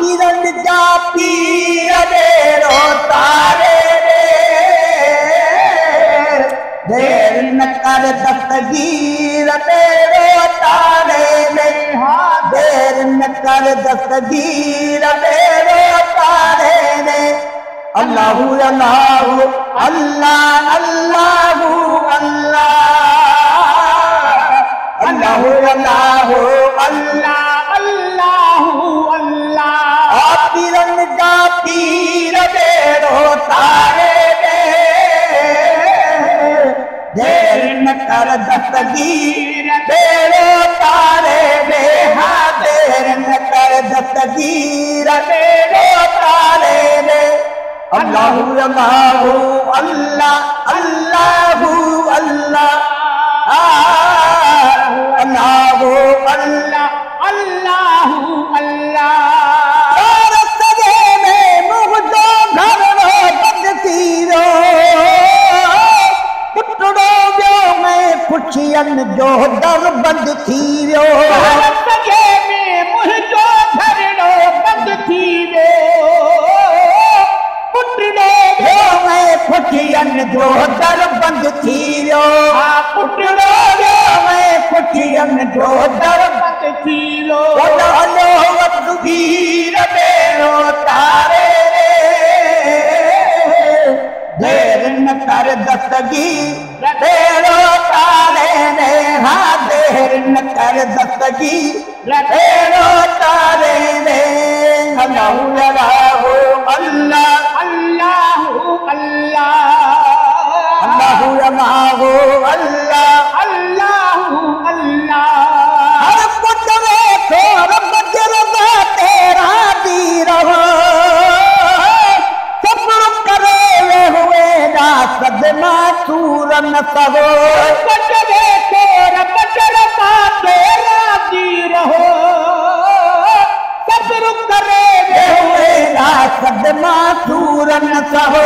पीरन जा पीर डेरो तारे रे देर न कर दस्तगीर डेरो तारे रे देर न कर दस्तगीर डेरो तारे रे अल्लाहु अल्लाहु अल्लाह अल्लाहु अल्लाह अल्लाहु अल्लाहु अल्लाह अल्लाहु अल्लाह पीरन जा पीर डेरो तारे रे देर न कर दस्तगीर डेरो तारे रे देर न कर दस्तगीर डेरो तारे रे अल्लाहु अल्लाहु अल्लाह अल्लाहु अल्लाह अल्लाहु अल्लाह अल्लाहु अल्लाह सजे में मुझो घर रो बद तीरो पुटड़ो जो मैं खुशियन जो दर बंद थीरो सजे में मुझो घर रो बद थीरो पुटड़ो जो मैं खुशियन जो दर बंद थीरो पुटड़ो जो मैं खुशियन जो दर बंद थीरो हलो वक्तगीर डेरो तारे रे देर न कर दस्तगीर डेरो तारे रे देर न कर दस्तगीर डेरो तारे रे अल्लाहु अल्लाहु अल्लाह अल्लाहु अल्लाह अल्लाहु अल्लाहु अल्लाह अल्लाहु अल्लाह हर पुतरे को रब जरदा तेरा दी रहो सब्र करे हुए ना सदमा सूर न सहो पुतरे को रब जरदा तेरा दी रहो सब्र करे हुए ना सदमा सूर न सहो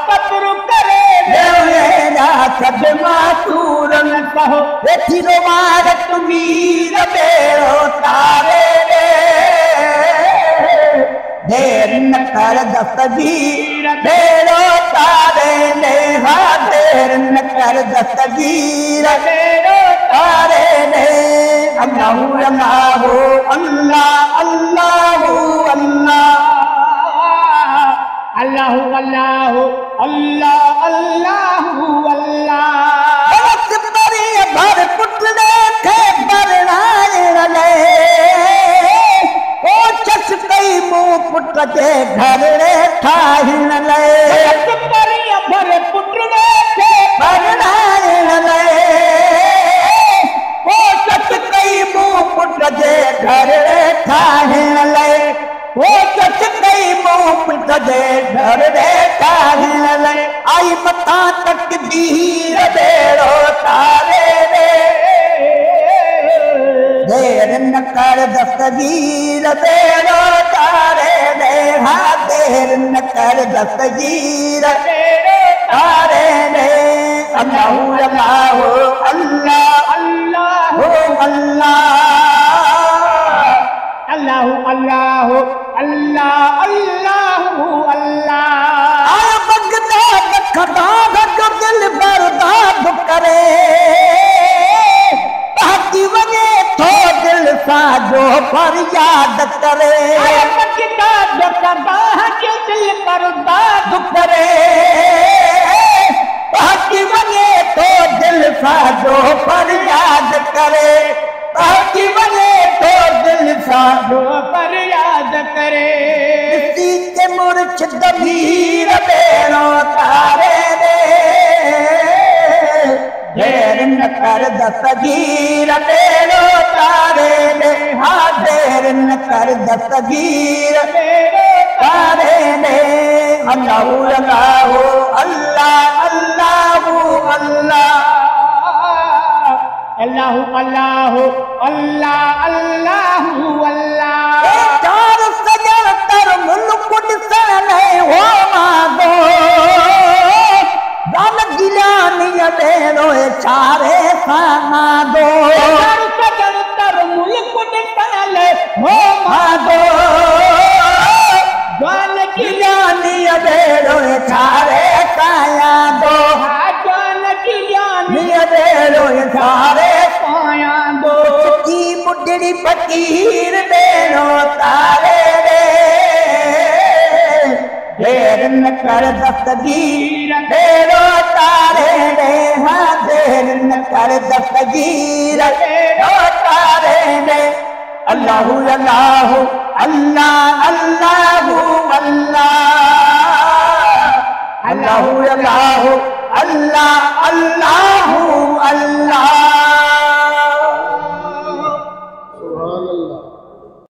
सब्र करे हुए ना सदमा सूर न सहो थिरो मारत वीर डेरो तारे रे देर न कर दस्तगीर डेरो तारे रे देर न कर दस्तगीर डेरो तारे रे अल्लाहु अल्लाहु अल्लाह अल्लाहु अल्लाह अल्लाहु अल्लाहु अल्लाह अल्लाहु अल्लाह भर पुतले थे बरनाए ओ चस कई मुंह पुट के घर रे ठाहिन ले भर पुतले थे बरनाए ओ चस कई मुंह पुट के घर रे ठाहिन ले ओ चस कई मुंह पुट के घर रे ठाहिन ले आई मथा तकदीर डेरो तारे देर न कर दस्तगीर डेरो तारे रे देर न कर दस्तगीर डेरो तारे रे अल्लाहु अल्लाहु अल्लाह अल्लाहु अल्लाह अल्लाहु अल्लाहु अल्लाह अल्लाहु अल्लाह आया बगदाद खदा जो दिल बर्बाद करे ताकि वने तो दिल सा जो फरियाद करे बगदाद खदा जो दिल बर्बाद करे ताकि वने तो दिल सा जो फरियाद करे ताकि वने तो दिल सा जो फरियाद करे इसी के मुर्शिद मीर डेरो तारे रे देर न कर दस्तगीर डेरो तारे रे देर न कर दस्तगीर डेरो तारे रे अल्लाहु अल्लाहु अल्लाह अल्लाहु अल्लाह अल्लाहु अल्लाहु अल्लाह अल्लाहु अल्लाह चार सजन तर मुल्क दिसने हो मागो दान गिलानी डेरो चारे खाना दो चार सजन तर मुल्क दिसने हो मागो जिड़ी फकीर देनो तारे रे देर न कर दस्तगीर देरो तारे रे हाँ देर न कर दस्तगीर देरो तारे रे अल्लाहु अल्लाहु अल्लाह अल्लाहु अल्लाह अल्लाहु अल्लाहु अल्लाह अल्लाहु अल्लाह